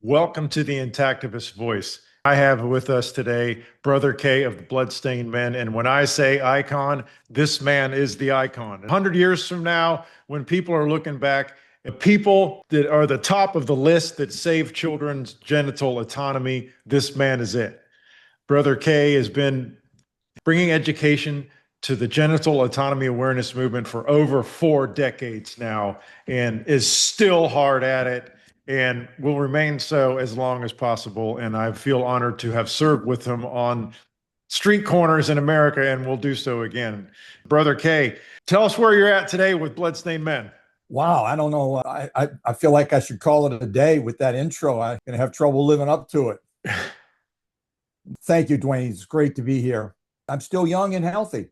Welcome to the Intactivist Voice. I have with us today Brother K of the Bloodstained Men. And when I say icon, this man is the icon. 100 years from now, when people are looking back, the people that are the top of the list that save children's genital autonomy, this man is it. Brother K has been bringing education to the genital autonomy awareness movement for over 4 decades now and is still hard at it and will remain so as long as possible. And I feel honored to have served with him on street corners in America and will do so again. Brother K, tell us where you're at today with Bloodstained Men. Wow, I don't know. I feel like I should call it a day with that intro. I'm going to have trouble living up to it. Thank you, Dwayne. It's great to be here. I'm still young and healthy.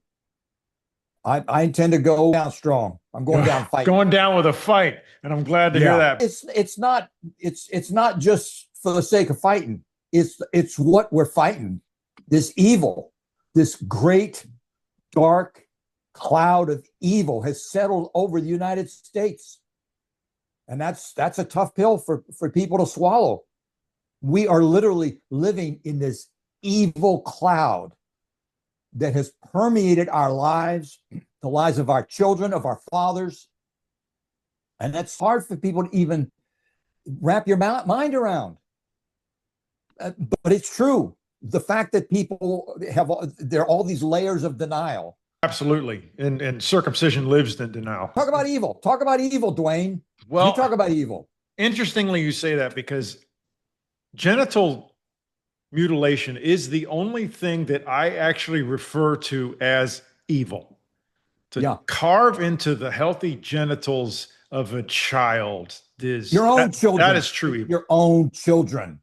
I intend to go down strong. I'm going down fighting. Going down with a fight, and I'm glad to hear that. It's not just for the sake of fighting. It's what we're fighting. This evil, this great dark cloud of evil has settled over the United States. And that's a tough pill for people to swallow. We are literally living in this evil cloud that has permeated our lives, the lives of our children, of our fathers. And that's hard for people to even wrap your mind around. But it's true. The fact that people there are all these layers of denial. Absolutely. And circumcision lives in denial. Talk about evil. Talk about evil, Dwayne. Well, you talk about evil. Interestingly, you say that because genital mutilation is the only thing that I actually refer to as evil. To carve into the healthy genitals of a child is your own children. That is true evil. Your own children.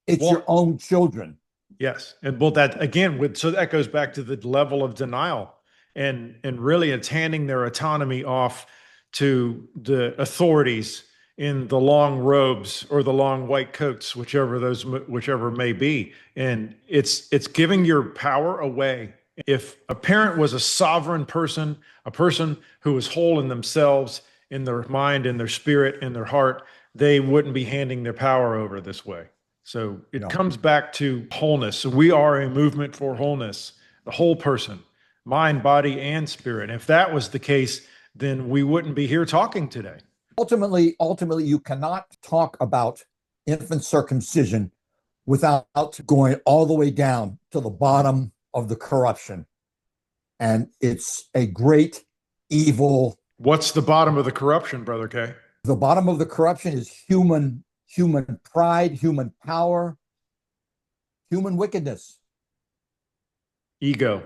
It's your own children. Yes. And well, that again, so that goes back to the level of denial and really it's handing their autonomy off to the authorities in the long robes or the long white coats, whichever may be. And it's giving your power away. If a parent was a sovereign person, a person who was whole in themselves, in their mind, in their spirit, in their heart, they wouldn't be handing their power over this way. So it comes back to wholeness. So we are a movement for wholeness, the whole person, mind, body, and spirit. And if that was the case, then we wouldn't be here talking today. Ultimately, you cannot talk about infant circumcision without going all the way down to the bottom of the corruption. And it's a great evil. What's the bottom of the corruption, Brother K? The bottom of the corruption is human pride, human power, human wickedness. Ego.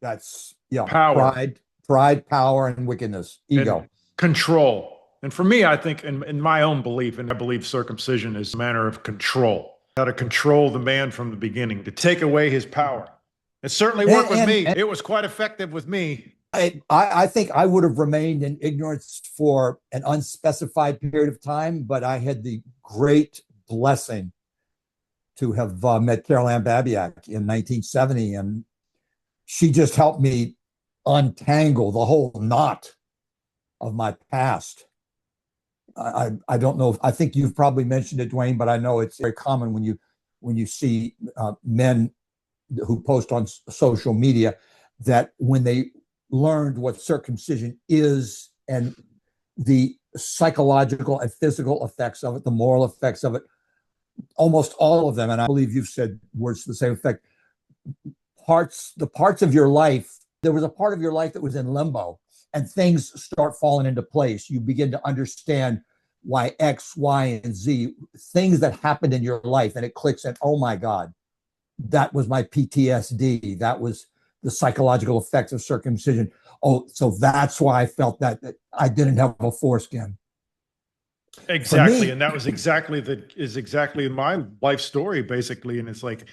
That's power. Pride, power, and wickedness. Ego. And control. And for me, I think in my own belief, and I believe circumcision is a manner of control, how to control the man from the beginning, to take away his power. It certainly worked with me. It was quite effective with me. I think I would have remained in ignorance for an unspecified period of time, but I had the great blessing to have met Carol Ann Babiak in 1970, and she just helped me untangle the whole knot of my past. I don't know. I think you've probably mentioned it, Dwayne, but I know it's very common when you see men who post on social media that when they learned what circumcision is and the psychological and physical effects of it, the moral effects of it, almost all of them, and I believe you've said words to the same effect, the parts of your life, there was a part of your life that was in limbo, and things start falling into place. You begin to understand why X, Y, and Z, things that happened in your life, and it clicks in, oh my God, that was my PTSD. That was the psychological effects of circumcision. Oh, so that's why I felt that I didn't have a foreskin. Exactly. And that was exactly my life story, basically. And it's like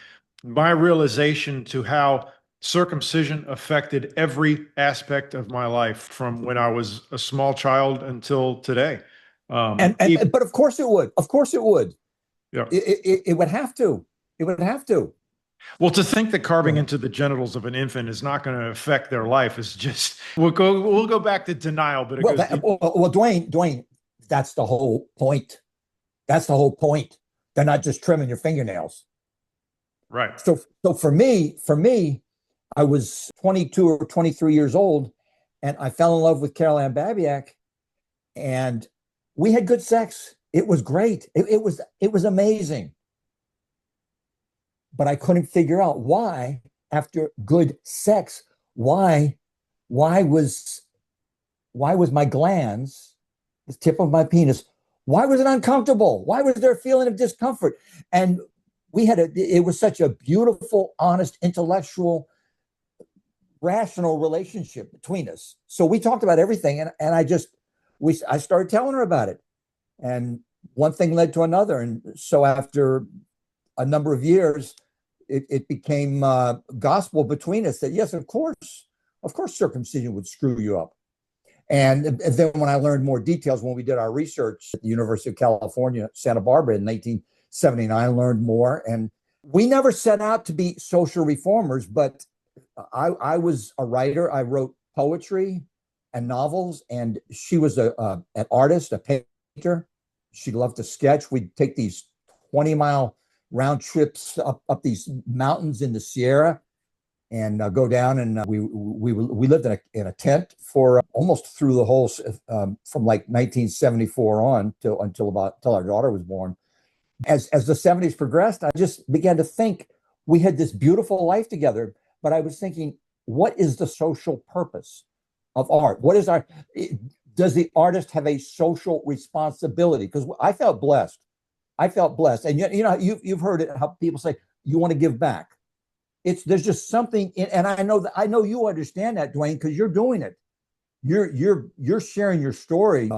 my realization to how circumcision affected every aspect of my life from when I was a small child until today. But of course it would. Of course it would. Yeah. It would have to. It would have to. Well, to think that carving into the genitals of an infant is not going to affect their life is just, we'll go back to denial, but Dwayne, that's the whole point. That's the whole point. They're not just trimming your fingernails. Right. So for me, I was 22 or 23 years old, and I fell in love with Carol Ann Babiak, and we had good sex. It was great. It was amazing. But I couldn't figure out why, after good sex, why why was why was my glands, the tip of my penis, why was it uncomfortable? Why was there a feeling of discomfort? And it was such a beautiful, honest, intellectual, rational relationship between us. So we talked about everything, and I started telling her about it. And one thing led to another. And so after a number of years, it became gospel between us that yes, of course, circumcision would screw you up. And then when I learned more details, when we did our research at the University of California, Santa Barbara in 1979, I learned more. And we never set out to be social reformers, but I was a writer. I wrote poetry and novels, and she was an artist, a painter. She loved to sketch. We'd take these 20-mile round trips up these mountains in the Sierra and go down, and we lived in a tent for almost through the whole from like 1974 on until our daughter was born. As the 70s progressed, I just began to think we had this beautiful life together, but I was thinking, what is the social purpose of art? Does the artist have a social responsibility? Because I felt blessed. And you've heard it, how people say you want to give back. There's just something and I know you understand that, Dwayne, because you're doing it. You're sharing your story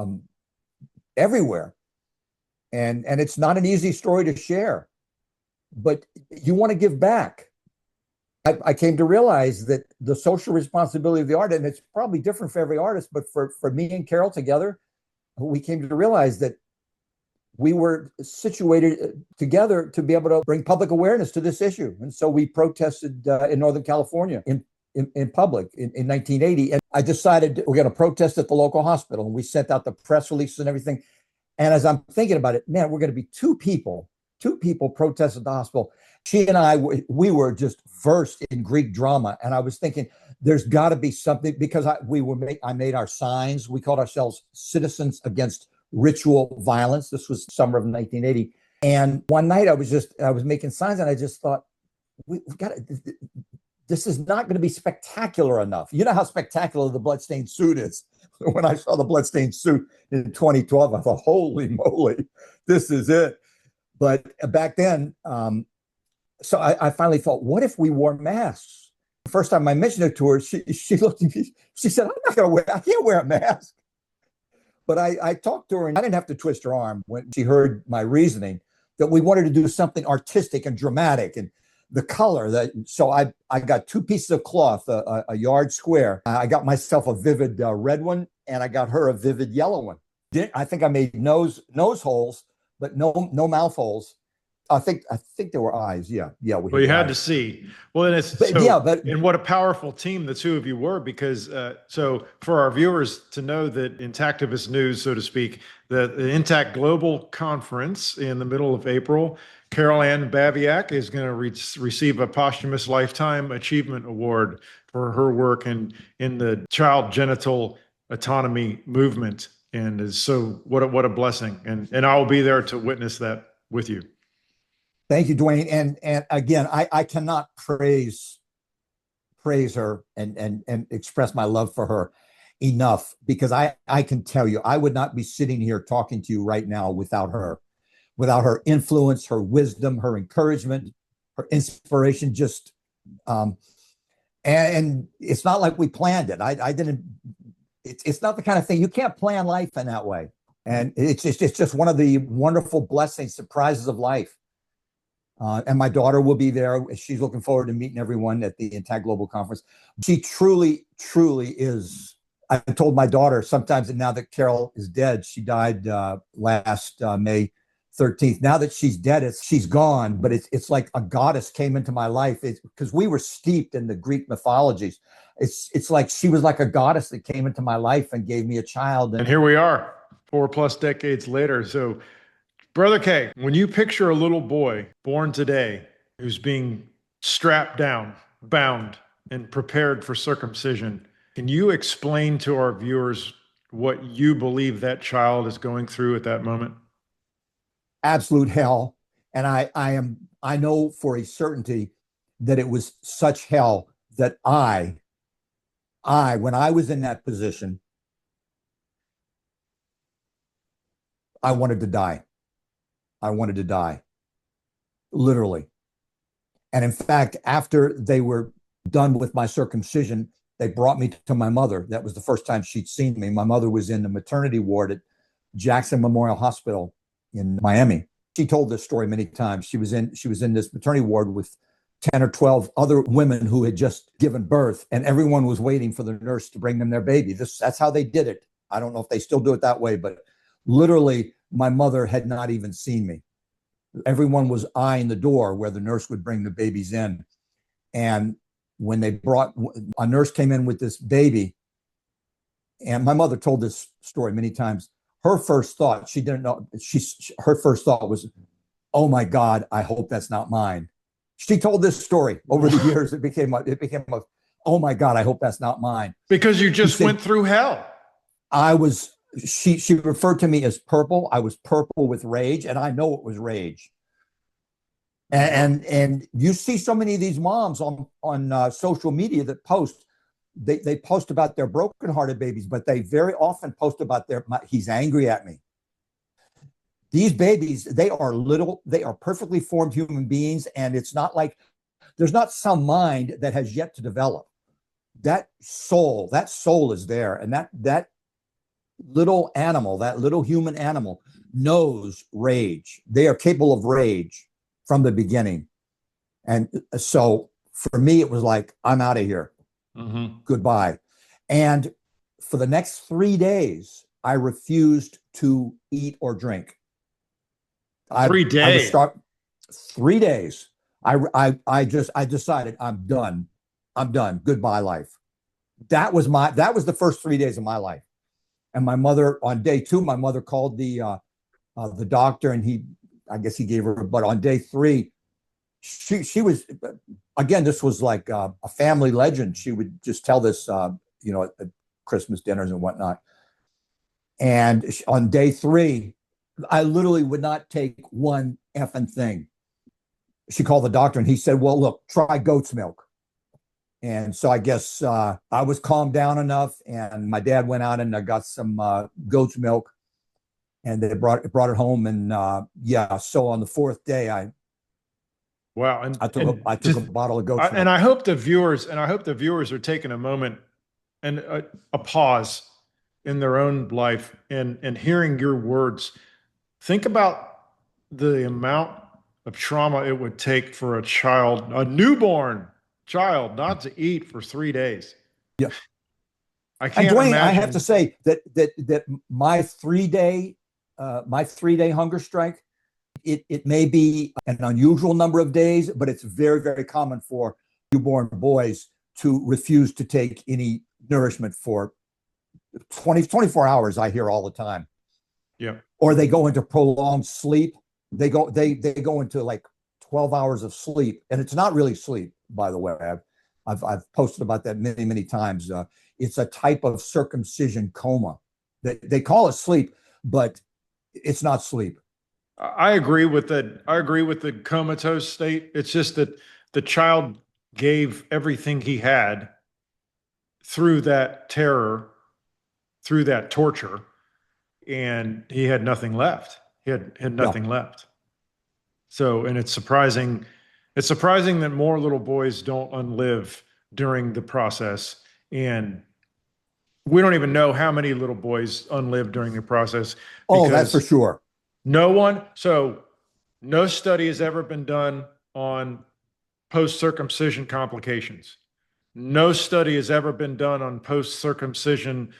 everywhere, and it's not an easy story to share, but you want to give back. I came to realize that the social responsibility of the art, and it's probably different for every artist, but for me and Carol together, we came to realize that we were situated together to be able to bring public awareness to this issue. And so we protested in Northern California in public in 1980. And I decided we're going to protest at the local hospital. And we sent out the press releases and everything. And as I'm thinking about it, man, we're going to be two people protest at the hospital. She and I, we were just versed in Greek drama. And I was thinking, there's got to be something, because I made our signs. We called ourselves Citizens Against Ritual Violence. This was summer of 1980. And one night I was making signs, and I just thought, we've got to, this is not going to be spectacular enough. You know how spectacular the bloodstained suit is. When I saw the bloodstained suit in 2012, I thought, holy moly, this is it. But back then, so I finally thought, what if we wore masks? The first time I mentioned it to her, she looked at me, she said, I can't wear a mask. But I talked to her, and I didn't have to twist her arm when she heard my reasoning that we wanted to do something artistic and dramatic, and the color. So I got two pieces of cloth, a yard square. I got myself a vivid red one, and I got her a vivid yellow one. I think I made nose holes, but no mouth holes. I think there were eyes. Yeah. Well, you had to see. Well, and and what a powerful team the two of you were, because so for our viewers to know that Intactivist News, so to speak, the Intact Global Conference in the middle of April, Carol Ann Babiak is going to receive a posthumous Lifetime Achievement Award for her work in the child genital autonomy movement. And so what a blessing. And I will be there to witness that with you. Thank you, Dwayne. And again, I cannot praise her and express my love for her enough, because I can tell you, I would not be sitting here talking to you right now without her influence, her wisdom, her encouragement, her inspiration. Just and it's not like we planned it. I didn't. It's not the kind of thing, you can't plan life in that way. And it's just one of the wonderful blessings, surprises of life. And my daughter will be there. She's looking forward to meeting everyone at the Intact Global Conference. She truly is. I told my daughter sometimes that now that Carol is dead, she died last May 13th. Now that she's dead, she's gone, but it's like a goddess came into my life, because we were steeped in the Greek mythologies. It's like she was like a goddess that came into my life and gave me a child. And here we are, 4+ decades later. So Brother K, when you picture a little boy born today who's being strapped down, bound, and prepared for circumcision, can you explain to our viewers what you believe that child is going through at that moment? Absolute hell. And I know for a certainty that it was such hell that when I was in that position, I wanted to die. I wanted to die, literally. And in fact, after they were done with my circumcision, they brought me to my mother. That was the first time she'd seen me. My mother was in the maternity ward at Jackson Memorial Hospital in Miami. She told this story many times. She was in this maternity ward with 10 or 12 other women who had just given birth, and everyone was waiting for the nurse to bring them their baby. That's how they did it. I don't know if they still do it that way, but literally, my mother had not even seen me. Everyone was eyeing the door where the nurse would bring the babies in. And when a nurse came in with this baby, and my mother told this story many times. Her first thought, she didn't know, her first thought was, oh my God, I hope that's not mine. She told this story over the years. It became oh my God, I hope that's not mine. Because you just went through hell. She referred to me as purple. I was purple with rage, and I know it was rage. And you see so many of these moms on social media that post. They post about their brokenhearted babies, but they very often post about he's angry at me. These babies, they are perfectly formed human beings, and it's not like there's not some mind that has yet to develop. That soul is there, and that little animal, that little human animal knows rage. They are capable of rage from the beginning. And so for me, it was like, I'm out of here. Mm-hmm. Goodbye. And for the next 3 days, I refused to eat or drink. 3 days? 3 days. I decided I'm done. I'm done. Goodbye, life. That was the first 3 days of my life. And my mother, on day 2, my mother called the doctor, and I guess he gave her, but on day 3, she was, again, this was like a family legend. She would just tell this, at Christmas dinners and whatnot. And on day 3, I literally would not take one effing thing. She called the doctor, and he said, well, look, try goat's milk. And so I guess I was calmed down enough, and my dad went out and I got some goat's milk, and they brought it home. And so on the 4th day, I took a bottle of goat's milk. And I hope the viewers are taking a moment and a pause in their own life and hearing your words. Think about the amount of trauma it would take for a newborn child, not to eat for 3 days. Yeah. I can't Dwayne, imagine. I have to say that my 3-day hunger strike, it may be an unusual number of days, but it's very, very common for newborn boys to refuse to take any nourishment for 24 hours. I hear all the time. Yeah. Or they go into prolonged sleep. They go into like 12 hours of sleep, and it's not really sleep, by the way. I've posted about that many, many times. It's a type of circumcision coma. They call it sleep, but it's not sleep. I agree with that. I agree with the comatose state. It's just that the child gave everything he had through that terror, through that torture, and he had nothing left. He had nothing left. So, and it's surprising that more little boys don't unlive during the process. And we don't even know how many little boys unlive during the process. Oh, that's for sure. No study has ever been done on post-circumcision complications. No study has ever been done on post-circumcision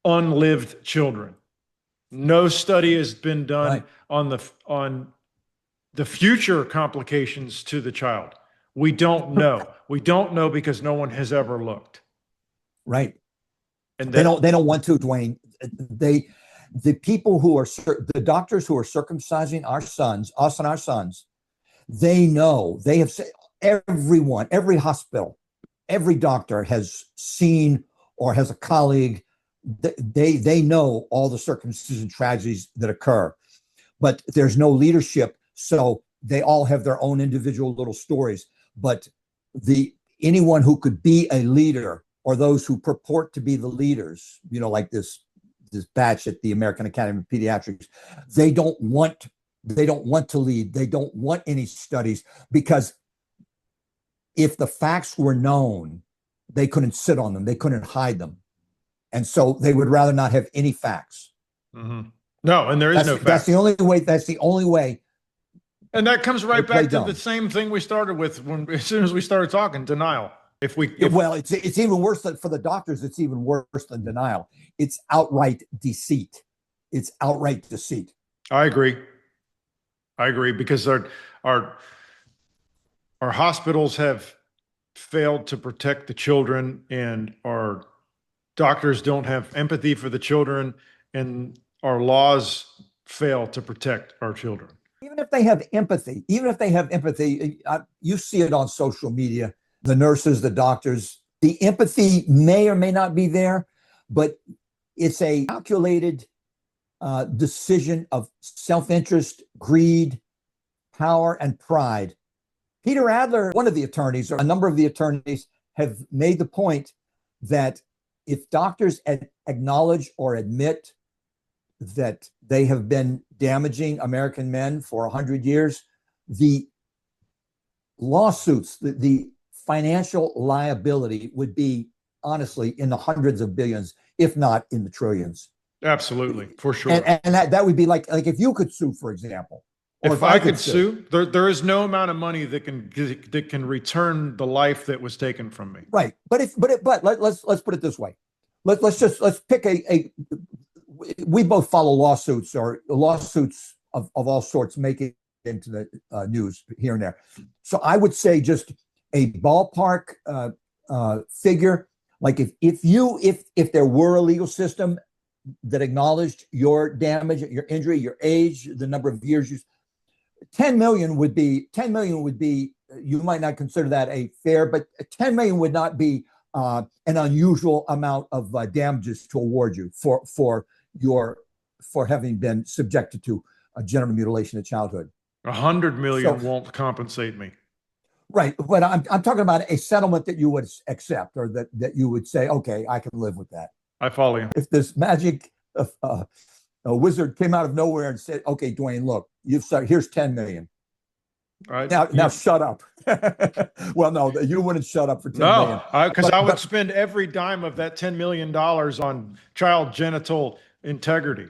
unlived children. No study has been done on the future complications to the child. We don't know. We don't know because no one has ever looked. Right. And they don't want to, Dwayne. The people who are the doctors who are circumcising our sons, us and our sons, they know, they have said, everyone, every hospital, every doctor has seen or has a colleague. They know all the circumcision tragedies that occur, but there's no leadership, so they all have their own individual little stories. But the anyone who could be a leader, or those who purport to be the leaders, like this batch at the American Academy of Pediatrics, they don't want to lead. They don't want any studies, because if the facts were known, they couldn't sit on them. They couldn't hide them. And so they would rather not have any facts. Mm-hmm. No, and there is no facts. That's the only way. That's the only way. And that comes right back to the same thing we started with as soon as we started talking, denial. Well, it's even worse for the doctors. It's even worse than denial. It's outright deceit. It's outright deceit. I agree, because our hospitals have failed to protect the children, and our doctors don't have empathy for the children, and our laws fail to protect our children. Even if they have empathy, you see it on social media. The nurses, the doctors, the empathy may or may not be there, but it's a calculated decision of self-interest, greed, power, and pride. Peter Adler, one of the attorneys, or a number of the attorneys, have made the point that if doctors acknowledge or admit that they have been damaging American men for 100 years, the lawsuits, the financial liability would be, honestly, in the hundreds of billions, if not in the trillions. Absolutely, for sure. And that would be like if you could sue, for example. Or if I could sue, there is no amount of money that can return the life that was taken from me. Right, but let's put it this way. Let's pick a. We both follow lawsuits, or lawsuits of all sorts make it into the news here and there. So I would say just a ballpark figure, like if there were a legal system that acknowledged your damage, your injury, your age, the number of years you 10 million would be, you might not consider that a fair, but 10 million would not be an unusual amount of damages to award you for having been subjected to a genital mutilation in childhood. 100 million won't compensate me. Right, but I'm talking about a settlement that you would accept, or that you would say, okay, I can live with that. I follow you. If this magic a wizard came out of nowhere and said, okay, Dwayne, look, here's 10 million. All right. Now shut up. Well, no, you wouldn't shut up for 10 million. Because I would spend every dime of that $10 million on child genital integrity.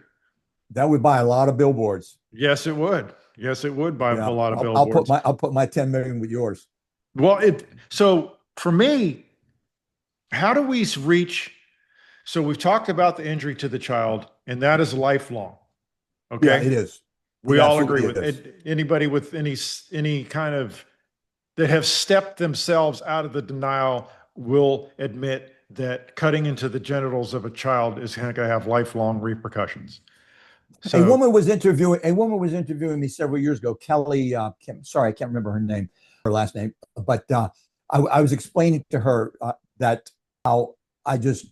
That would buy a lot of billboards. Yes, it would. Yes, it would buy a lot of billboards. I'll put my 10 million with yours. Well, so for me, how do we reach? So we've talked about the injury to the child, and that is lifelong. Okay. Yeah, it is. We all agree with it. Anybody with any kind of that have stepped themselves out of the denial will admit that cutting into the genitals of a child is going to have lifelong repercussions. So, a woman was interviewing me several years ago. Kelly, sorry, I can't remember her last name, but I was explaining to her that how I just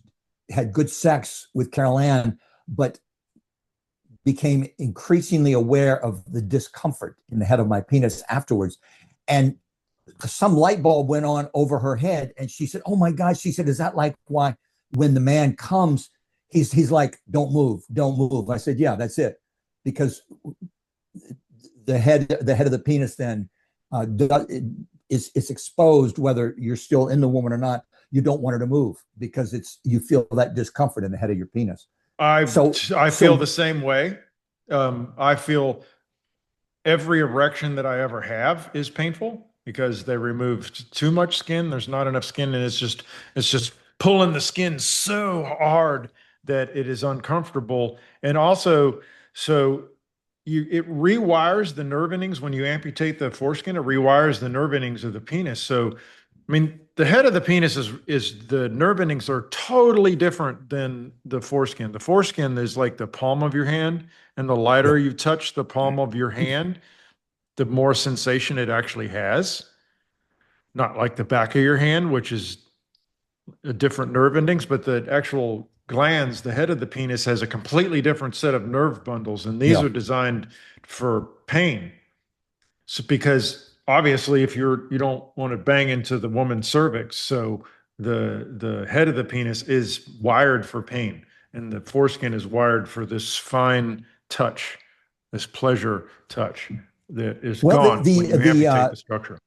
had good sex with Carol Ann, but became increasingly aware of the discomfort in the head of my penis afterwards. And some light bulb went on over her head, and she said, oh my God, she said, is that like why when the man comes, he's like, don't move, don't move. I said, yeah, that's it. Because the head of the penis then is exposed, whether you're still in the woman or not. You don't want her to move because you feel that discomfort in the head of your penis. I feel the same way. I feel every erection that I ever have is painful because they removed too much skin. There's not enough skin, and it's just pulling the skin so hard that it is uncomfortable. And also, it rewires the nerve endings when you amputate the foreskin. It rewires the nerve endings of the penis. So I mean, the head of the penis is the nerve endings are totally different than the foreskin. The foreskin is like the palm of your hand, and the Yeah. lighter you touch the palm of your hand, the more sensation it actually has. Not like the back of your hand, which is a different nerve endings, but the actual glands, the head of the penis has a completely different set of nerve bundles, and these Yeah. are designed for pain. So because obviously you don't want to bang into the woman's cervix, so the head of the penis is wired for pain, and the foreskin is wired for this fine touch, this pleasure touch that is Well, gone when you amputate the structure.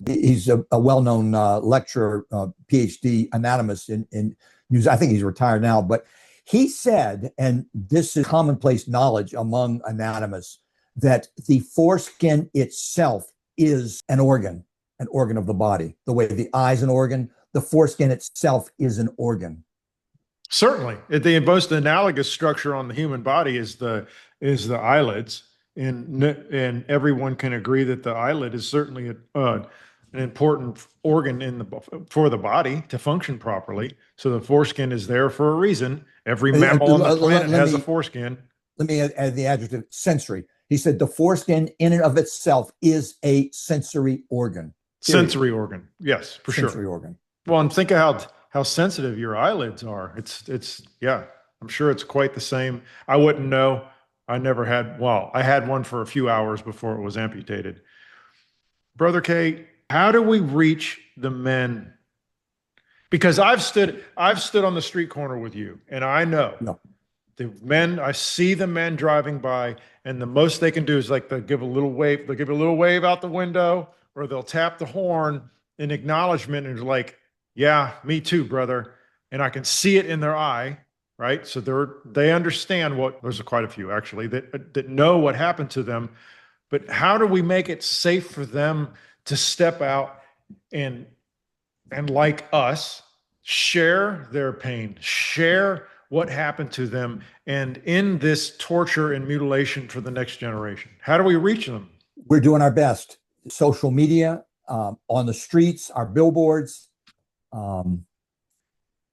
he's a well-known lecturer, PhD anatomist in news. I think he's retired now, but he said, and this is commonplace knowledge among anatomists, that the foreskin itself is an organ of the body. The way the eye's an organ, the foreskin itself is an organ. Certainly, the most analogous structure on the human body is the eyelids, and everyone can agree that the eyelid is certainly an important organ for the body to function properly. So the foreskin is there for a reason. Every mammal on the planet has a foreskin. Let me add the adjective sensory. He said the foreskin in and of itself is a sensory organ. Period. Sensory organ, yes, for sure. Sensory organ. Well, and think of how sensitive your eyelids are. It's yeah, I'm sure it's quite the same. I wouldn't know. I never had, well, I had one for a few hours before it was amputated. Brother K, how do we reach the men? Because I've stood on the street corner with you, and I know No. the men, I see the men driving by, and the most they can do is like they'll give a little wave, they'll give a little wave out the window, or they'll tap the horn in acknowledgement, and like, yeah, me too, brother. And I can see it in their eye, right? So they understand what, there's quite a few actually that know what happened to them. But how do we make it safe for them to step out and like us, share their pain, share what happened to them, and end this torture and mutilation for the next generation? How do we reach them? We're doing our best. Social media, on the streets, our billboards.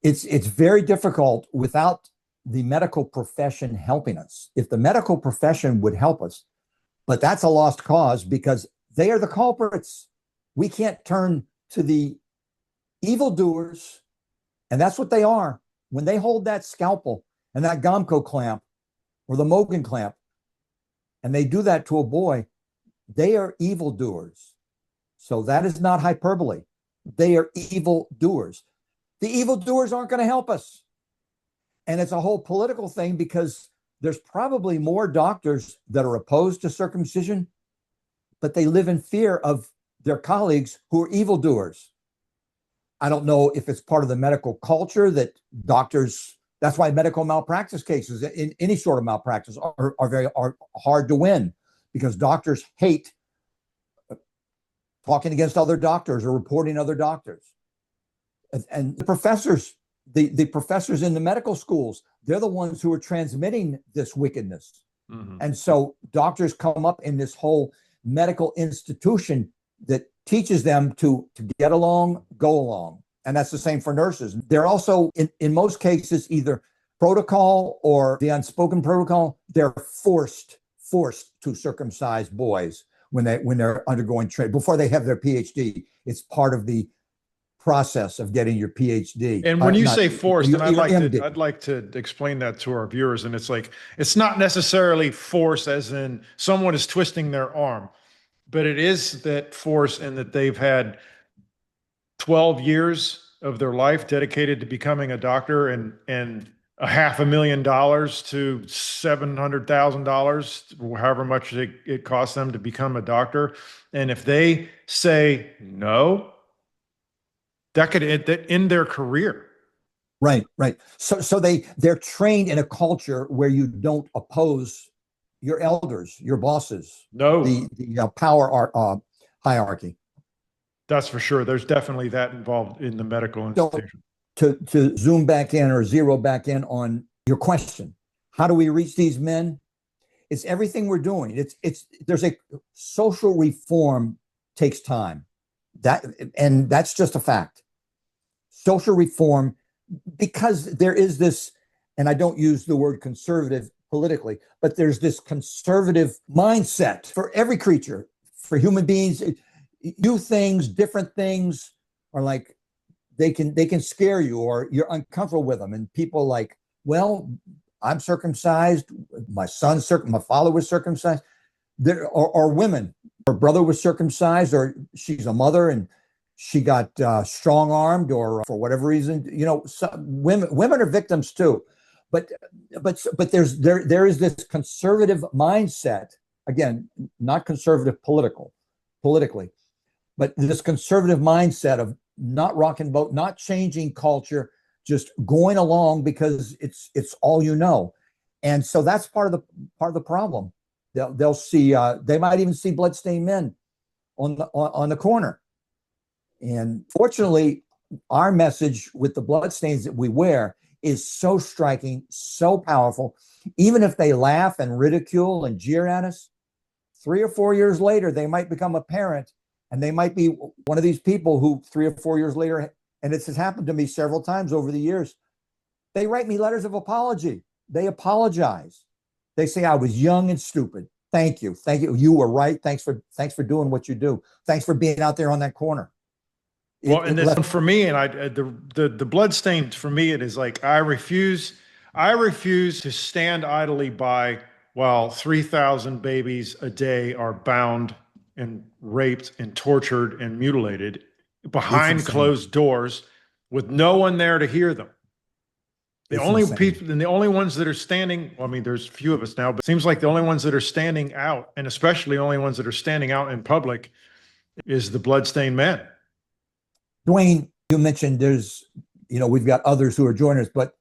It's very difficult without the medical profession helping us. If the medical profession would help us, but that's a lost cause because they are the culprits. We can't turn to the evildoers, and that's what they are. When they hold that scalpel and that Gomco clamp or the Mogan clamp, and they do that to a boy, they are evildoers. So that is not hyperbole. They are evildoers. The evildoers aren't going to help us. And it's a whole political thing because there's probably more doctors that are opposed to circumcision, but they live in fear of their colleagues who are evildoers. I don't know if it's part of the medical culture that doctors, that's why medical malpractice cases, in any sort of malpractice, are hard to win because doctors hate talking against other doctors or reporting other doctors. And the professors, the professors in the medical schools, they're the ones who are transmitting this wickedness. Mm-hmm. And so doctors come up in this whole medical institution that teaches them to get along, go along. And that's the same for nurses. They're also, in most cases, either protocol or the unspoken protocol, they're forced to circumcise boys when they're undergoing training before they have their PhD. It's part of the process of getting your PhD. And when you say forced, and I'd like to explain that to our viewers, and it's like, it's not necessarily force as in someone is twisting their arm, but it is that force in that they've had 12 years of their life dedicated to becoming a doctor, and $500,000 to $700,000, however much it costs them to become a doctor. And if they say no, that could end their career. Right. So they're trained in a culture where you don't oppose your elders, your bosses. No. The power hierarchy. That's for sure. There's definitely that involved in the medical institution. So, to zoom back in or zero back in on your question, how do we reach these men? It's everything we're doing. There's a social reform takes time. And that's just a fact. Social reform, because there is this, and I don't use the word conservative politically, but there's this conservative mindset for every creature, for human beings. New things, different things are like, they can scare you, or you're uncomfortable with them. And people like, well, I'm circumcised, my father was circumcised. There are women, her brother was circumcised, or she's a mother and she got strong armed, or for whatever reason, women are victims too. But there is this conservative mindset, again, not conservative politically, but this conservative mindset of not rocking boat, not changing culture, just going along because it's all you know. And so that's part of the problem. They'll see, they might even see bloodstained men on the corner. And fortunately, our message with the bloodstains that we wear is so striking, so powerful. Even if they laugh and ridicule and jeer at us, 3 or 4 years later, they might become a parent, and they might be one of these people who 3 or 4 years later, and this has happened to me several times over the years, they write me letters of apology. They apologize. They say, I was young and stupid. Thank you. Thank you. You were right. Thanks for doing what you do. Thanks for being out there on that corner. And this for me, and the bloodstained for me, it is like, I refuse to stand idly by while 3,000 babies a day are bound and raped and tortured and mutilated behind closed doors with no one there to hear them. The only people, and the only ones that are standing, well, I mean, there's a few of us now, but it seems like the only ones that are standing out, and especially only ones that are standing out in public, is the bloodstained men. Dwayne, you mentioned we've got others who are joining us, but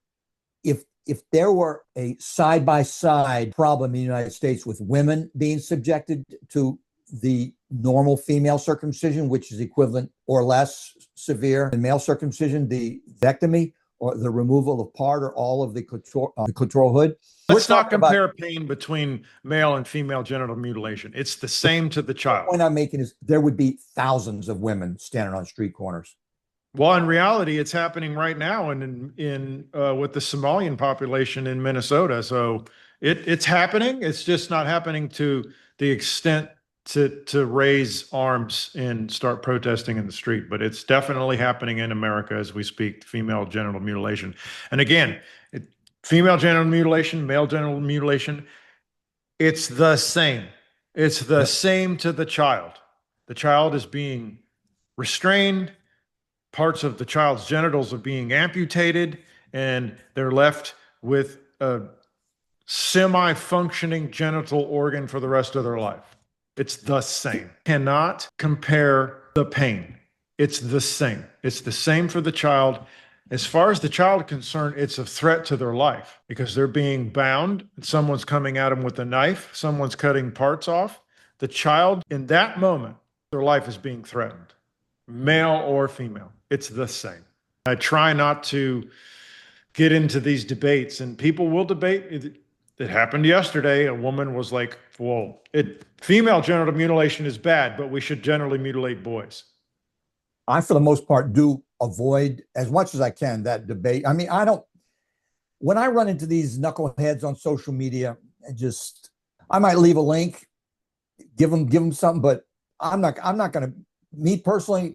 if there were a side-by-side problem in the United States with women being subjected to the normal female circumcision, which is equivalent or less severe than male circumcision, the vasectomy, or the removal of part or all of the clitoral hood. Let's not compare pain between male and female genital mutilation. It's the same to the child. The point I'm making is there would be thousands of women standing on street corners. Well, in reality, it's happening right now in with the Somalian population in Minnesota. So it's happening. It's just not happening to the extent to raise arms and start protesting in the street. But it's definitely happening in America as we speak, female genital mutilation. And again, female genital mutilation, male genital mutilation, it's the same. It's the same to the child. The child is being restrained. Parts of the child's genitals are being amputated, and they're left with a semi-functioning genital organ for the rest of their life. It's the same. Cannot compare the pain. It's the same. It's the same for the child. As far as the child is concerned, it's a threat to their life because they're being bound. Someone's coming at them with a knife. Someone's cutting parts off. The child, in that moment, their life is being threatened, male or female. It's the same. I try not to get into these debates, and people will debate. It happened yesterday. A woman was like, well, female genital mutilation is bad, but we should generally mutilate boys. I, for the most part, do avoid as much as I can that debate. I mean, when I run into these knuckleheads on social media, I might leave a link, give them something, but I'm not going to, me personally,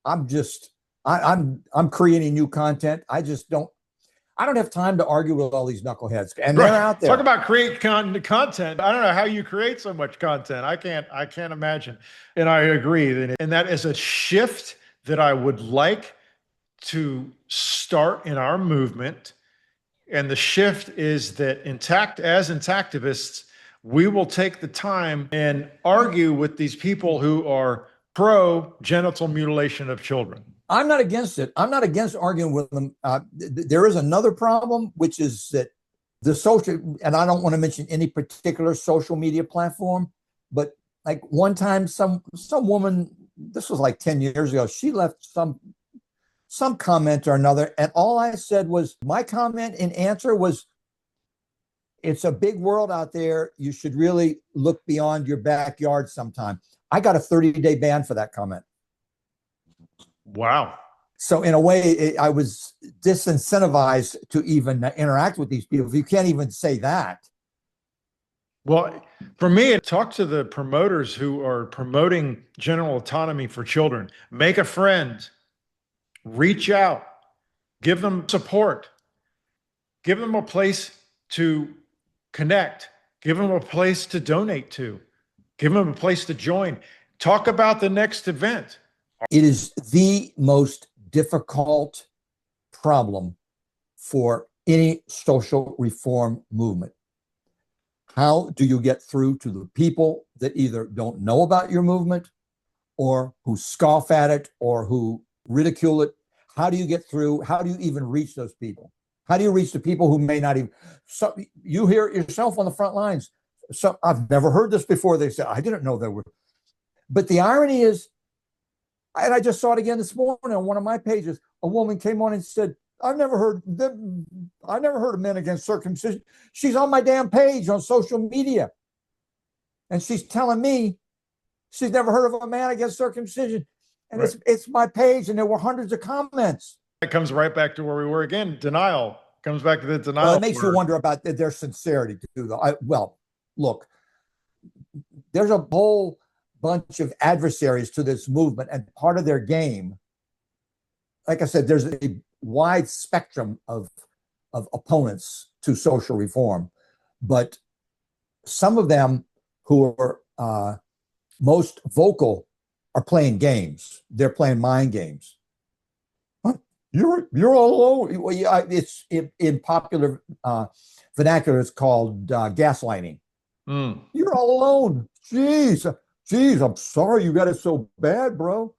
I'm creating new content. I don't have time to argue with all these knuckleheads, and they're out there. Talk about create content. I don't know how you create so much content. I can't imagine. And I agree. And that is a shift that I would like to start in our movement. And the shift is that as intactivists, we will take the time and argue with these people who are pro genital mutilation of children. I'm not against it. I'm not against arguing with them. There is another problem, which is that the social, and I don't want to mention any particular social media platform, but like one time some woman, this was like 10 years ago, she left some comment or another, and all I said was, my comment in answer was, it's a big world out there. You should really look beyond your backyard sometime. I got a 30-day ban for that comment. Wow. So in a way, I was disincentivized to even interact with these people. If you can't even say that. Well, for me, talk to the promoters who are promoting general autonomy for children. Make a friend, reach out, give them support, give them a place to connect, give them a place to donate to, give them a place to join. Talk about the next event. It is the most difficult problem for any social reform movement. How do you get through to the people that either don't know about your movement or who scoff at it or who ridicule it? How do you get through? How do you even reach those people? How do you reach the people who may not even? So you hear yourself on the front lines. So I've never heard this before. They said, I didn't know there were. But the irony is, and I just saw it again this morning on one of my pages. A woman came on and said, I never heard of men against circumcision. She's on my damn page on social media. And she's telling me she's never heard of a man against circumcision. And right. It's my page, and there were hundreds of comments. It comes right back to where we were again. Denial comes back to the denial. Well, it makes you wonder about their sincerity too, though. Well, look, there's a whole bunch of adversaries to this movement, and part of their game, like I said, there's a wide spectrum of opponents to social reform, but some of them who are most vocal are playing games. They're playing mind games. You're all alone. Well, yeah, it's in popular vernacular. It's called gaslighting. You're all alone. Jeez, I'm sorry you got it so bad, bro.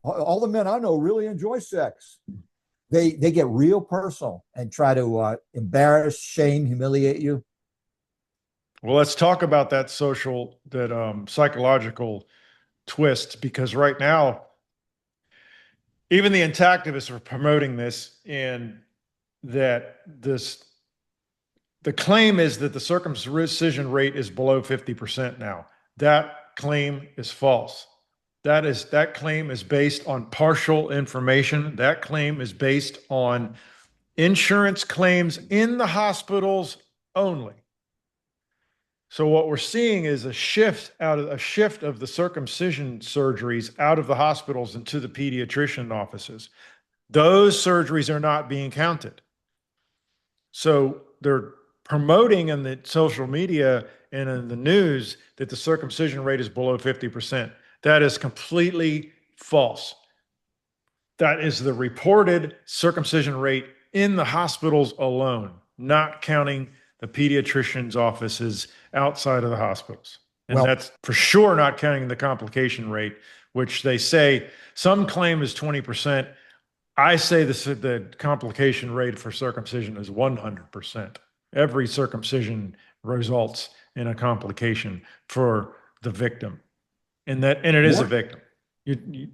All the men I know really enjoy sex. They get real personal and try to embarrass, shame, humiliate you. Well, let's talk about that psychological twist, because right now, even the intactivists are promoting this, and that the claim is that the circumcision rate is below 50% now. That claim is false. That claim is based on partial information. That claim is based on insurance claims in the hospitals only. So what we're seeing is a shift of the circumcision surgeries out of the hospitals into the pediatrician offices. Those surgeries are not being counted. So they're promoting in the social media and in the news that the circumcision rate is below 50%. That is completely false. That is the reported circumcision rate in the hospitals alone, not counting the pediatrician's offices outside of the hospitals. And that's for sure not counting the complication rate, which they say some claim is 20%. I say the complication rate for circumcision is 100%. Every circumcision results in a complication for the victim. And it is a victim.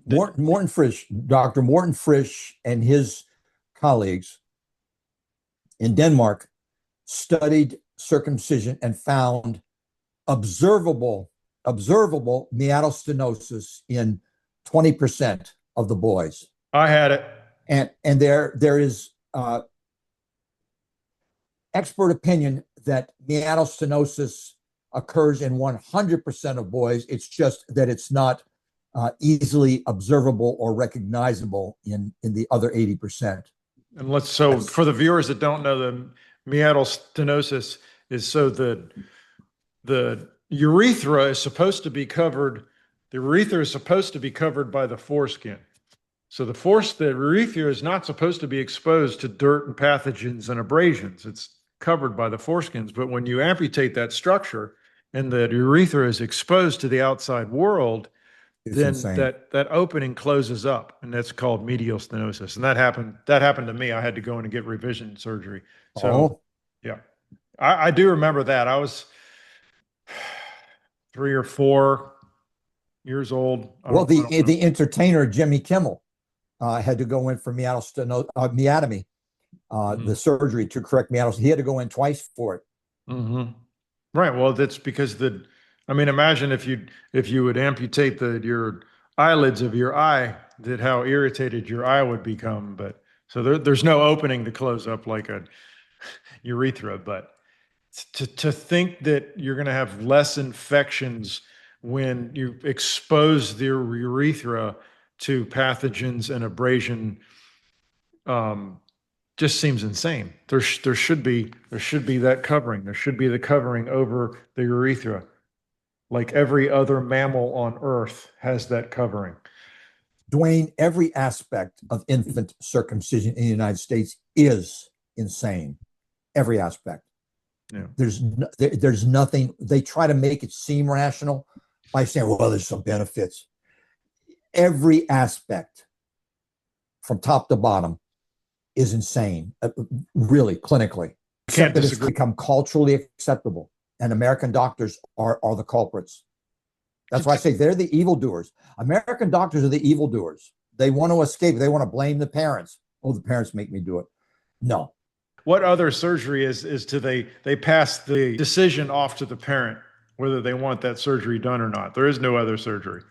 Morton Frisch, Dr. Morton Frisch and his colleagues in Denmark studied circumcision and found observable meatostenosis in 20% of the boys. I had it. And there is expert opinion that meatostenosis occurs in 100% of boys. It's just that it's not easily observable or recognizable in the other 80%. And for the viewers that don't know, the meatostenosis is so the urethra is supposed to be covered. The urethra is supposed to be covered by the foreskin. So the urethra is not supposed to be exposed to dirt and pathogens and abrasions. It's covered by the foreskins. But when you amputate that structure and the urethra is exposed to the outside world, then that opening closes up, and that's called medial stenosis. And that happened to me. I had to go in and get revision surgery. So yeah, I do remember that. I was 3 or 4 years old. Well, the entertainer Jimmy Kimmel had to go in for meatomy, the surgery to correct meatos. He had to go in twice for it. Mm-hmm. Right. Well, that's because imagine if you would amputate your eyelids of your eye, that how irritated your eye would become. But so there's no opening to close up like a urethra. But to think that you're going to have less infections when you expose the urethra to pathogens and abrasion, um, just seems insane. There should be that covering. There should be the covering over the urethra, like every other mammal on Earth has that covering. Dwayne, every aspect of infant circumcision in the United States is insane. Every aspect. Yeah. There's nothing. They try to make it seem rational by saying, "Well, there's some benefits." Every aspect, from top to bottom, is insane. Really, clinically, Can't except that it's disagree. become culturally acceptable, and American doctors are the culprits. That's why I say they're the evildoers. American doctors are the evildoers. They want to escape. They want to blame the parents. Oh, the parents make me do it. No. What other surgery is to they pass the decision off to the parent whether they want that surgery done or not. There is no other surgery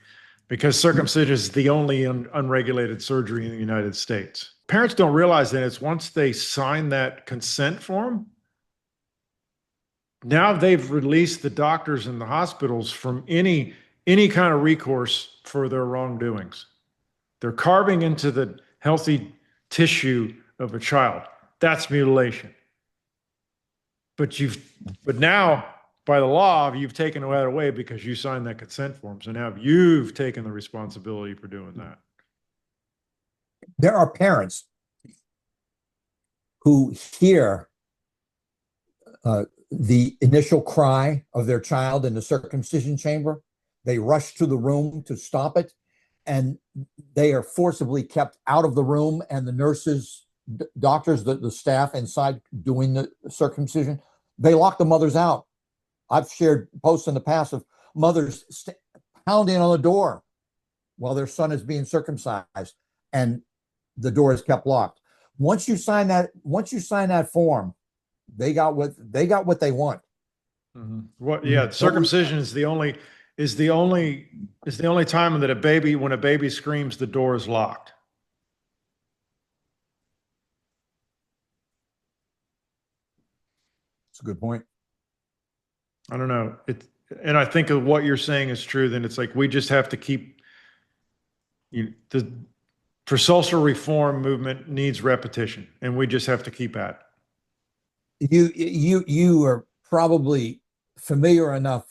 because circumcision is the only unregulated surgery in the United States. Parents don't realize that it's once they sign that consent form, now they've released the doctors and the hospitals from any kind of recourse for their wrongdoings. They're carving into the healthy tissue of a child. That's mutilation. But now by the law, you've taken that away because you signed that consent form. So now you've taken the responsibility for doing that. There are parents who hear the initial cry of their child in the circumcision chamber. They rush to the room to stop it, and they are forcibly kept out of the room, and the nurses, doctors, the staff inside doing the circumcision, they lock the mothers out. I've shared posts in the past of mothers pounding on the door while their son is being circumcised, and the door is kept locked. Once you sign that form, they got what they want. Mm-hmm. What? Yeah, circumcision is the only time that when a baby screams, the door is locked. That's a good point. I don't know. And I think of what you're saying is true. Then it's like we just have to keep for social reform movement needs repetition, and we just have to keep at it. You are probably familiar enough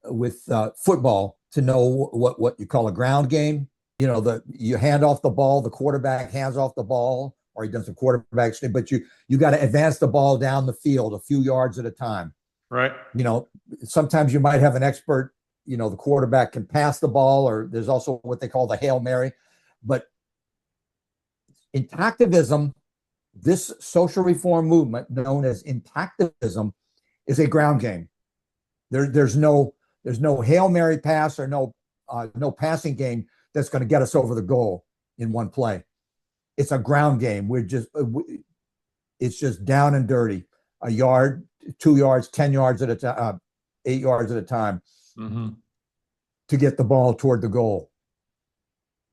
with football to know what you call a ground game. You know, you hand off the ball, the quarterback hands off the ball, or he does a quarterback sneak, but you got to advance the ball down the field a few yards at a time. Right. You know, sometimes you might have an expert, the quarterback can pass the ball, or there's also what they call the Hail Mary. But intactivism, this social reform movement known as intactivism, is a ground game. There's no Hail Mary pass or no passing game that's going to get us over the goal in one play. It's a ground game. It's just down and dirty, a yard, 2 yards, 10 yards at a time, 8 yards at a time, mm-hmm. to get the ball toward the goal.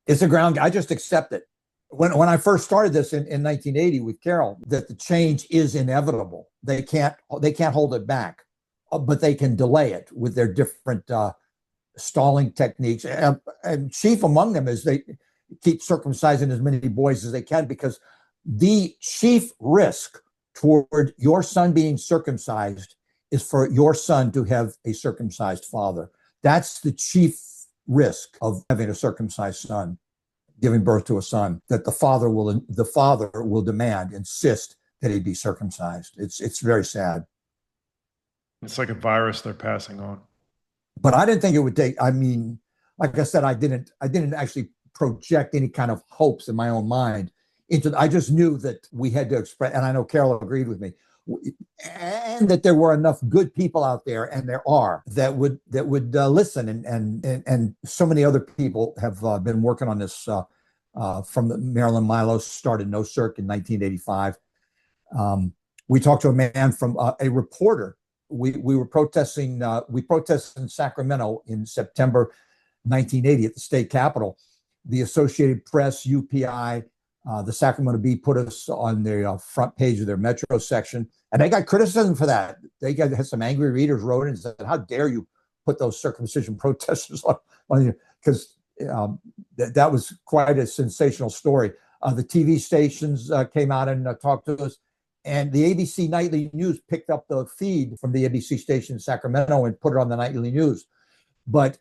It's a ground. I just accept it. When I first started this in 1980 with Carol, that the change is inevitable. They can't hold it back, but they can delay it with their different stalling techniques. And chief among them is they keep circumcising as many boys as they can, because the chief risk toward your son being circumcised is for your son to have a circumcised father. That's the chief risk of having a circumcised son, giving birth to a son, that the father will insist that he be circumcised. It's very sad. It's like a virus they're passing on. But I didn't think it would take. I mean, like I said, I didn't actually project any kind of hopes in my own mind I just knew that we had to express, and I know Carol agreed with me, and that there were enough good people out there, and there are, that would listen, and so many other people have been working on this from the Marilyn Milo started No Circ in 1985. We talked to a man from a reporter. We were protesting. We protested in Sacramento in September 1980 at the state capitol. The Associated Press, UPI, the Sacramento Bee put us on the front page of their Metro section, and they got criticism for that. They had some angry readers wrote in and said, "How dare you put those circumcision protesters on you?" Because that was quite a sensational story. The TV stations came out and talked to us, and the ABC Nightly News picked up the feed from the ABC station in Sacramento and put it on the Nightly News. But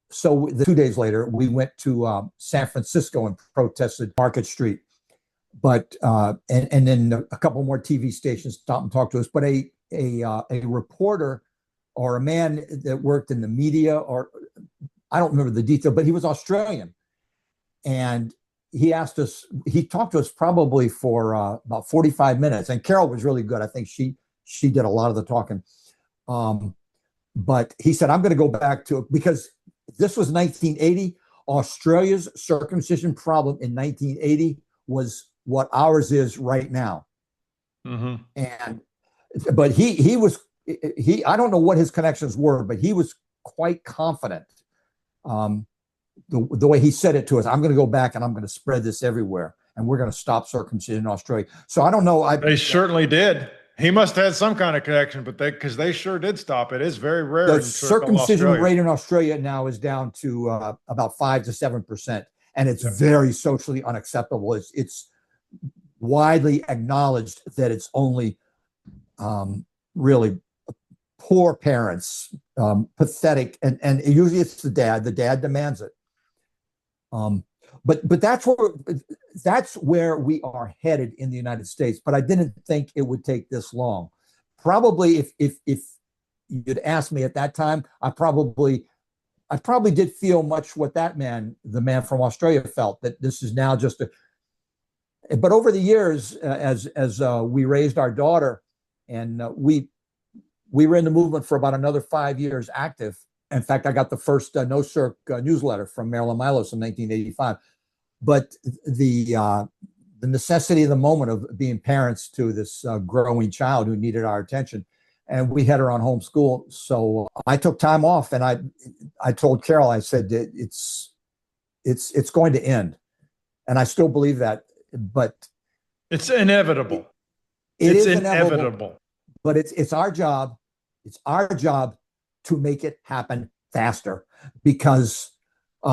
so 2 days later, we went to San Francisco and protested Market Street. But and then a couple more TV stations stopped and talked to us. But a reporter or a man that worked in the media, or I don't remember the detail, but he was Australian, and he talked to us probably for about 45 minutes. And Carol was really good. I think she did a lot of the talking. But he said, "I'm going to go back to it," because this was 1980. Australia's circumcision problem in 1980 was what ours is right now. Mm-hmm. But I don't know what his connections were, but he was quite confident. The way he said it to us, "I'm going to go back and I'm going to spread this everywhere, and we're going to stop circumcision in Australia." So I don't know. They certainly did. He must have had some kind of connection, but because they sure did stop it. It's very rare. The circumcision rate in Australia now is down to about 5 to 7%, and it's very socially unacceptable. It's widely acknowledged that it's only really poor parents, pathetic, and usually it's the dad. The dad demands it. But that's where we are headed in the United States. But I didn't think it would take this long. Probably if you'd asked me at that time, I probably did feel much what the man from Australia felt, that this is now just a. But over the years, as we raised our daughter, and we were in the movement for about another 5 years active. In fact, I got the first No Circ newsletter from Marilyn Milos in 1985. But the necessity of the moment of being parents to this growing child who needed our attention, and we had her on homeschool. So I took time off, and I told Carol, I said, it's going to end, and I still believe that. But it's inevitable. It's inevitable. But it's our job. It's our job to make it happen faster, because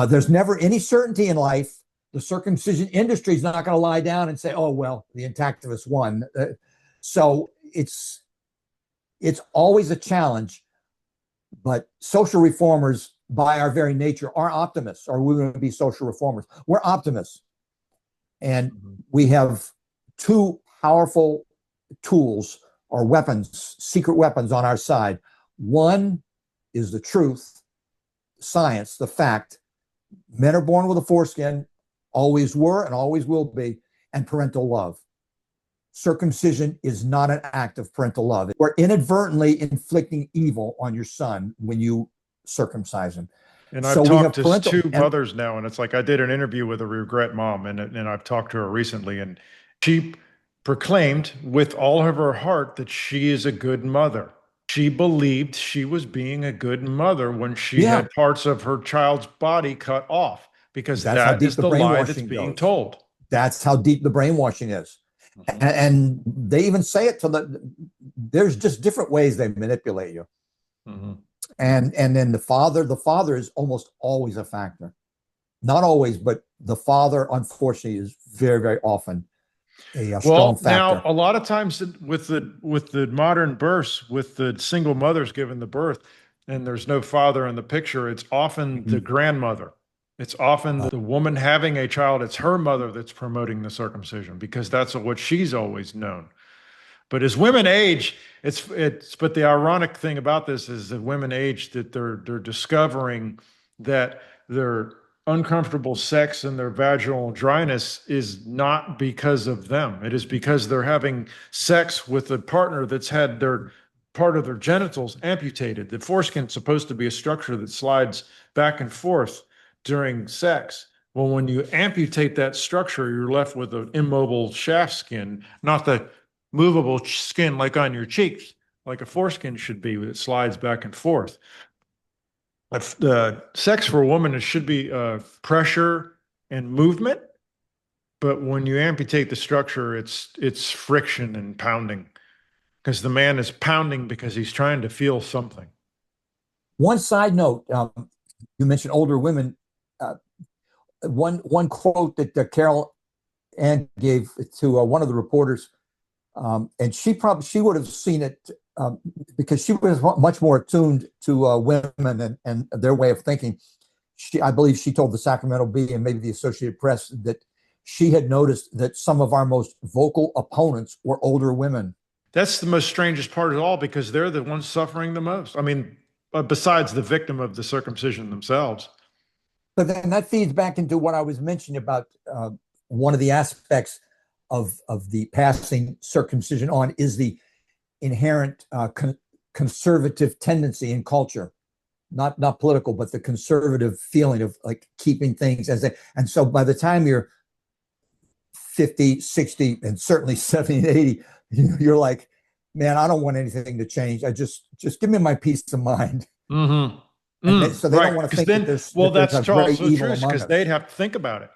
there's never any certainty in life. The circumcision industry is not going to lie down and say, "Oh, well, the intactivists won." So it's always a challenge. But social reformers, by our very nature, are optimists. Or we're going to be social reformers. We're optimists. And we have two powerful tools or weapons, secret weapons on our side. One is the truth, science, the fact. Men are born with a foreskin, always were and always will be, and parental love. Circumcision is not an act of parental love. We're inadvertently inflicting evil on your son when you circumcise him. And I've talked to two mothers now, and it's like I did an interview with a regret mom, and I've talked to her recently, and she proclaimed with all of her heart that she is a good mother. She believed she was being a good mother when she had parts of her child's body cut off, because that is the lie that's being told. That's how deep the brainwashing is. Mm-hmm. And they even say it there's just different ways they manipulate you. Mm-hmm. And then the father is almost always a factor. Not always, but the father, unfortunately, is very, very often a strong factor. Now, a lot of times with the modern births, with the single mothers giving the birth, and there's no father in the picture, it's often the grandmother. It's often the woman having a child. It's her mother that's promoting the circumcision, because that's what she's always known. But as women age, but the ironic thing about this is that women age, that they're discovering that their uncomfortable sex and their vaginal dryness is not because of them. It is because they're having sex with a partner that's had their part of their genitals amputated. The foreskin's supposed to be a structure that slides back and forth during sex. Well, when you amputate that structure, you're left with an immobile shaft skin, not the movable skin like on your cheeks, like a foreskin should be, it slides back and forth. Sex for a woman, it should be pressure and movement. But when you amputate the structure, it's friction and pounding because the man is pounding because he's trying to feel something. One side note, you mentioned older women. Uh, one quote that Carol Ann gave to one of the reporters, and she would have seen it because she was much more attuned to women and their way of thinking. I believe she told the Sacramento Bee and maybe the Associated Press that she had noticed that some of our most vocal opponents were older women. That's the most strangest part of all because they're the ones suffering the most. I mean, besides the victim of the circumcision themselves. But then that feeds back into what I was mentioning about one of the aspects of the passing circumcision on is the inherent conservative tendency in culture, not political, but the conservative feeling of like keeping things as they. And so by the time you're 50, 60, and certainly 70 and 80, you're like, man, I don't want anything to change. I just give me my peace of mind. Mm-hmm. So they right. don't want to Because think then, that there's that's a great also evil true among because us. they'd have to think about it.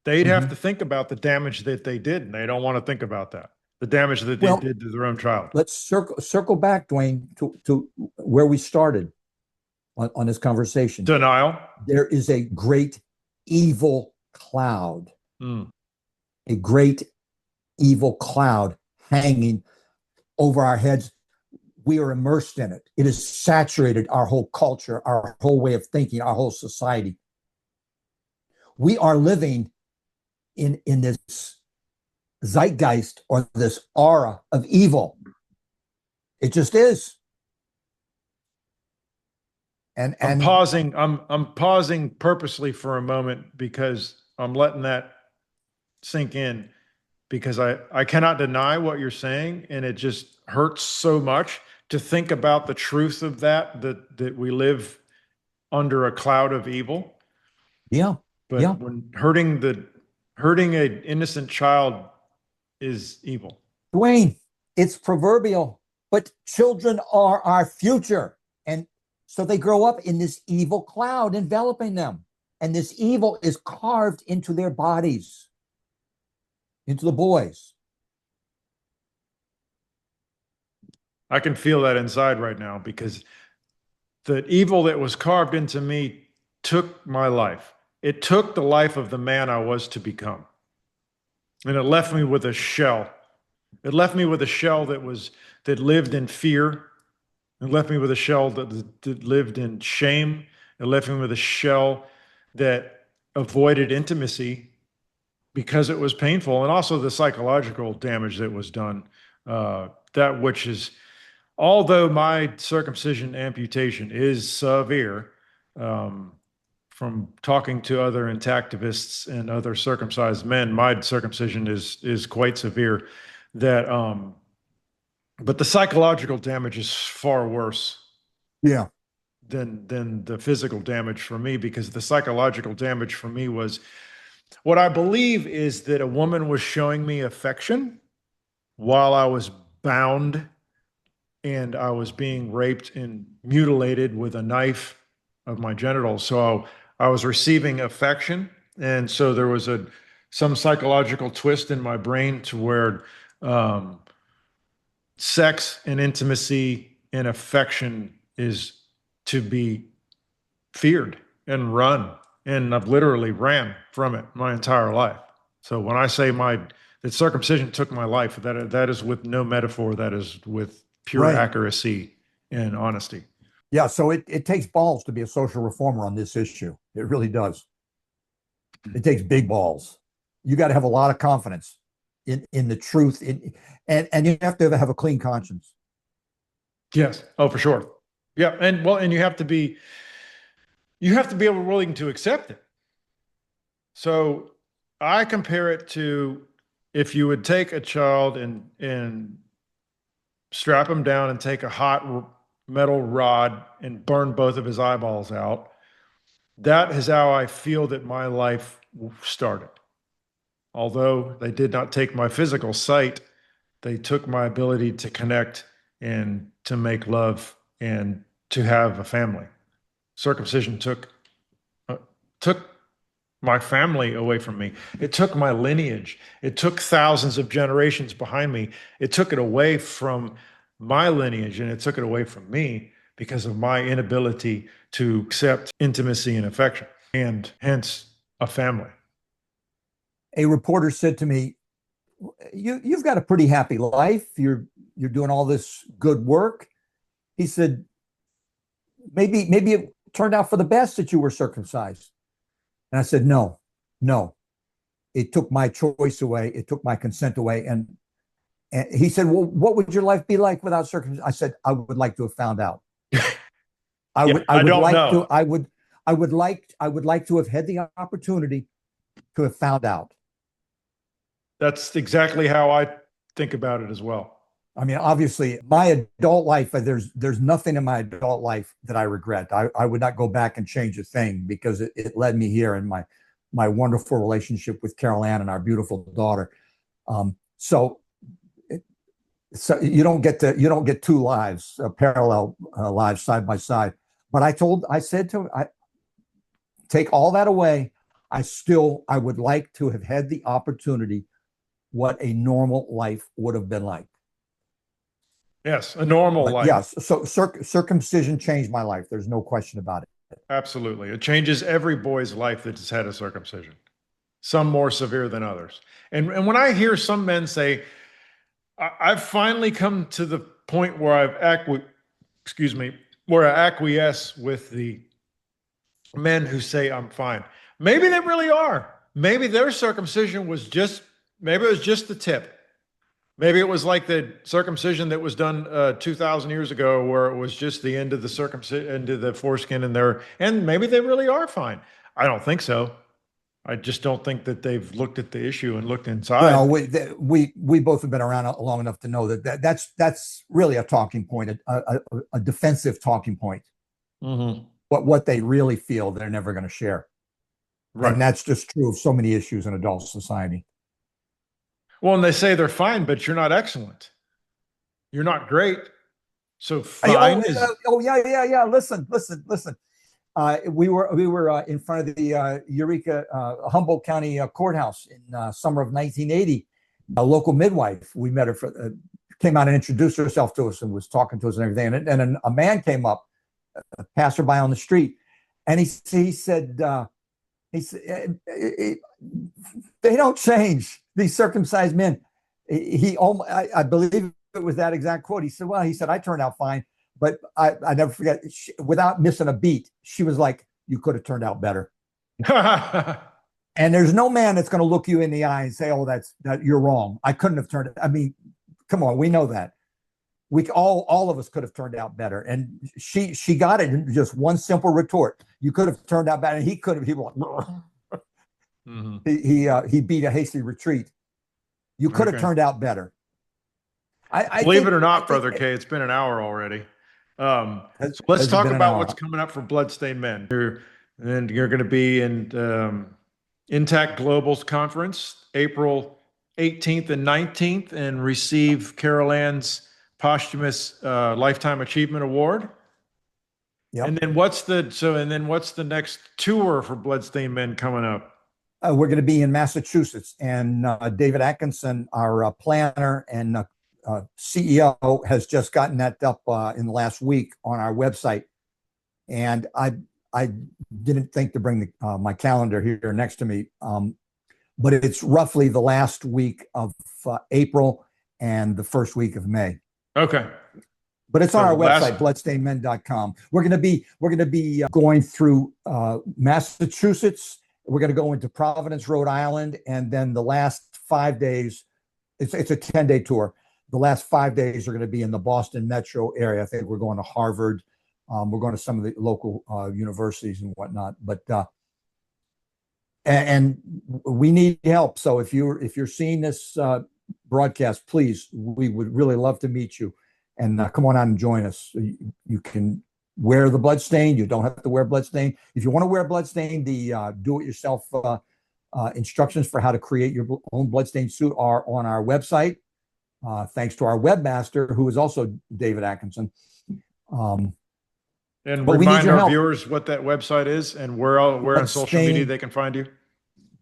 They'd have Mm-hmm. to think about the damage that they did, and they don't want to think about that. The damage that they Well, did to their own child. let's circle back, Dwayne, to where we started on this conversation. Denial. There is a great evil cloud, Mm. a great evil cloud hanging over our heads. We are immersed in it. It has saturated our whole culture, our whole way of thinking, our whole society. We are living in this zeitgeist or this aura of evil. It just is. And I'm pausing purposely for a moment because I'm letting that sink in because I cannot deny what you're saying, and it just hurts so much to think about the truth of that we live under a cloud of evil. yeah, But yeah. when hurting an innocent child is evil. Dwayne, it's proverbial, but children are our future. And so they grow up in this evil cloud enveloping them. And this evil is carved into their bodies, into the boys. I can feel that inside right now because the evil that was carved into me took my life. It took the life of the man I was to become. And it left me with a shell. It left me with a shell that lived in fear. It left me with a shell that lived in shame. It left me with a shell that avoided intimacy because it was painful, and also the psychological damage that was done. That which is, although my circumcision amputation is severe, um, from talking to other intactivists and other circumcised men, my circumcision is quite severe. That but the psychological damage is far worse Yeah. than the physical damage for me because the psychological damage for me was what I believe is that a woman was showing me affection while I was bound and I was being raped and mutilated with a knife of my genitals. So I was receiving affection, and so there was some psychological twist in my brain to where um, sex and intimacy and affection is to be feared and run. And I've literally ran from it my entire life. So when I say that circumcision took my life, that is with no metaphor, that is with pure Right. accuracy and honesty. Yeah. So it takes balls to be a social reformer on this issue. It really does. It takes big balls. You got to have a lot of confidence in the truth. And you have to have a clean conscience. Yes. Oh, for sure. Yeah. And you have to be able willing to accept it. So I compare it to if you would take a child and strap him down and take a hot metal rod and burn both of his eyeballs out. That is how I feel that my life started. Although they did not take my physical sight, they took my ability to connect and to make love and to have a family. circumcision took my family away from me. It took my lineage. It took thousands of generations behind me. It took it away from my lineage and it took it away from me because of my inability to accept intimacy and affection and hence a family. A reporter said to me, you've got a pretty happy life. You're doing all this good work. He said, maybe it turned out for the best that you were circumcised. And I said, no, it took my choice away. It took my consent away. And he said, well, what would your life be like without circumcision? I said, I would like to have found out. I would like to have had the opportunity to have found out. That's exactly how I think about it as well. I mean, obviously, my adult life, there's nothing in my adult life that I regret. I would not go back and change a thing because it led me here in my wonderful relationship with Carol Ann and our beautiful daughter. So you don't get two lives, parallel lives side by side. But I said to him, take all that away. I would like to have had the opportunity what a normal life would have been like. Yes, a normal life. Yes, so circumcision changed my life. There's no question about it. Absolutely. It changes every boy's life that has had a circumcision, some more severe than others. And when I hear some men say, I've finally come to the point where where I acquiesce with the men who say I'm fine. Maybe they really are. Maybe their circumcision was maybe it was just the tip. Maybe it was like the circumcision that was done 2,000 years ago, where it was just the end of the circumcision, into the foreskin, and maybe they really are fine. I don't think so. I just don't think that they've looked at the issue and looked inside. Well, we both have been around long enough to know that's really a talking point, a defensive talking point. Mm-hmm. But what they really feel, they're never going to share. Right. And that's just true of so many issues in adult society. Well, and they say they're fine, but you're not excellent. You're not great. So fine is. Yeah. Listen. We were in front of the Eureka Humboldt County courthouse in summer of 1980. A local midwife, we met her, came out and introduced herself to us and was talking to us and everything. And a man came up, a passerby on the street, and he said, they don't change, these circumcised men. I believe it was that exact quote. He said, I turned out fine, but I never forget, without missing a beat, she was like, you could have turned out better. And there's no man that's going to look you in the eye and say, oh, that you're wrong. I couldn't have turned it. I mean, come on, we know that. We all of us could have turned out better. And she got it in just one simple retort. You could have turned out better. And he could have, he was like, mm-hmm. He beat a hasty retreat. You could have turned out better. Believe it or not, Brother K, it's been an hour already. So let's talk about what's coming up for Bloodstained Men. You're going to be in Intact Global's conference, April 18th and 19th, and receive Carol Ann's posthumous Lifetime Achievement Award. Yep. And then what's the next tour for Bloodstained Men coming up? We're going to be in Massachusetts, and David Atkinson, our planner and CEO, has just gotten that up in the last week on our website. And I didn't think to bring my calendar here next to me, but it's roughly the last week of April and the first week of May. Okay. But it's on our website, bloodstainedmen.com. We're going to be going through Massachusetts. We're going to go into Providence, Rhode Island, and then the last 5 days, it's a 10-day tour. The last 5 days are going to be in the Boston metro area. I think we're going to Harvard. We're going to some of the local universities and whatnot. But and we need help. So if you're seeing this broadcast, please, we would really love to meet you. And come on out and join us. You can wear the bloodstain. You don't have to wear bloodstain. If you want to wear bloodstain, the do-it-yourself instructions for how to create your own bloodstain suit are on our website. Thanks to our webmaster, who is also David Atkinson. And But we need remind your our help. viewers what that website is and where on social media they can find you.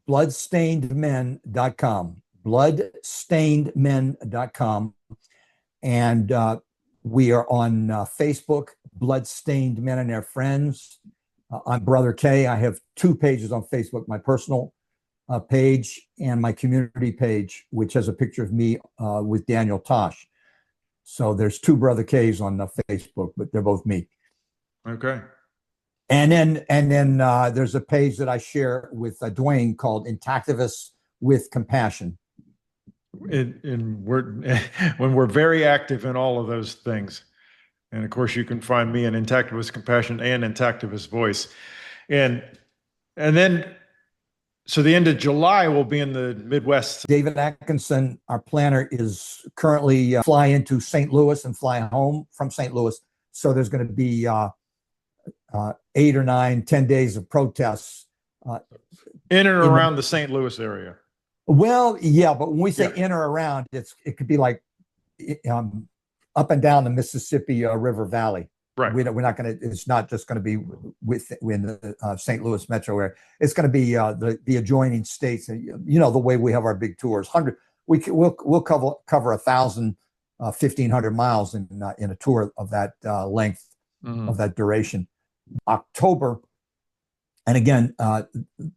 Bloodstainedmen.com. Bloodstainedmen.com. And we are on Facebook, Bloodstained Men and Their Friends. I'm Brother K. I have 2 pages on Facebook, my personal page and my community page, which has a picture of me with Daniel Tosh. So there's 2 Brother K's on Facebook, but they're both me. Okay. And then there's a page that I share with Dwayne called Intactivists with Compassion. And when we're very active in all of those things. And of course, you can find me in Intactivist Compassion and Intactivist Voice. And then, so the end of July, we'll be in the Midwest. David Atkinson, our planner, is currently fly into St. Louis and fly home from St. Louis. So there's going to be 8 or 9, 10 days of protests. In and around the St. Louis area. Well, yeah, but when we say in or around, it could be like up and down the Mississippi River Valley. Right. We're not going to. It's not just going to be within the St. Louis metro area. It's going to be the adjoining states. You know the way we have our big tours. We'll cover 1,000, 1,500 miles in a tour of that length, of that duration. October, and again,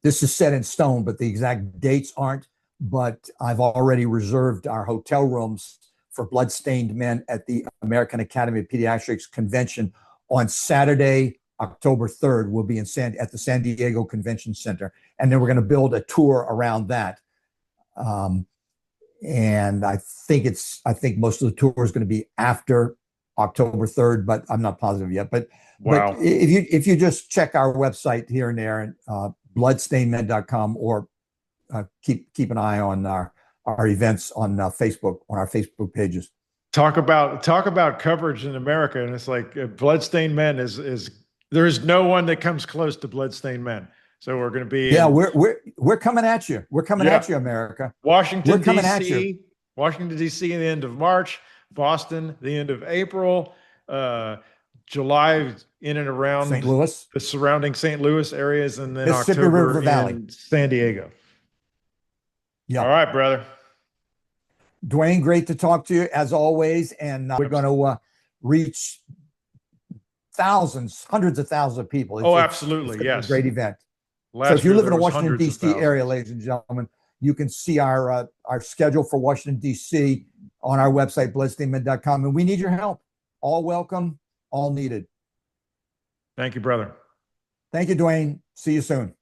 this is set in stone, but the exact dates aren't. But I've already reserved our hotel rooms for Bloodstained Men at the American Academy of Pediatrics convention on Saturday, October 3rd. We'll be at the San Diego Convention Center, and then we're going to build a tour around that. And I think most of the tour is going to be after October 3rd, but I'm not positive yet. But wow. But if you just check our website here and there, and bloodstainedmen.com, or keep an eye on our events on Facebook, on our Facebook pages. Talk about coverage in America, and it's like Bloodstained Men is there is no one that comes close to Bloodstained Men. So we're going to be we're coming at you. We're coming at you, America. Washington D.C. Washington D.C. in the end of March. Boston the end of April. July in and around St. Louis, the surrounding St. Louis areas, and then Mississippi October River Valley, in San Diego. Yeah. All right, brother. Dwayne, great to talk to you as always. And we're going to reach thousands, hundreds of thousands of people. Absolutely. Yes. A great event. So if you live in the Washington, D.C. area, ladies and gentlemen, you can see our schedule for Washington, D.C. on our website, bloodstainedmen.com. And we need your help. All welcome, all needed. Thank you, brother. Thank you, Dwayne. See you soon.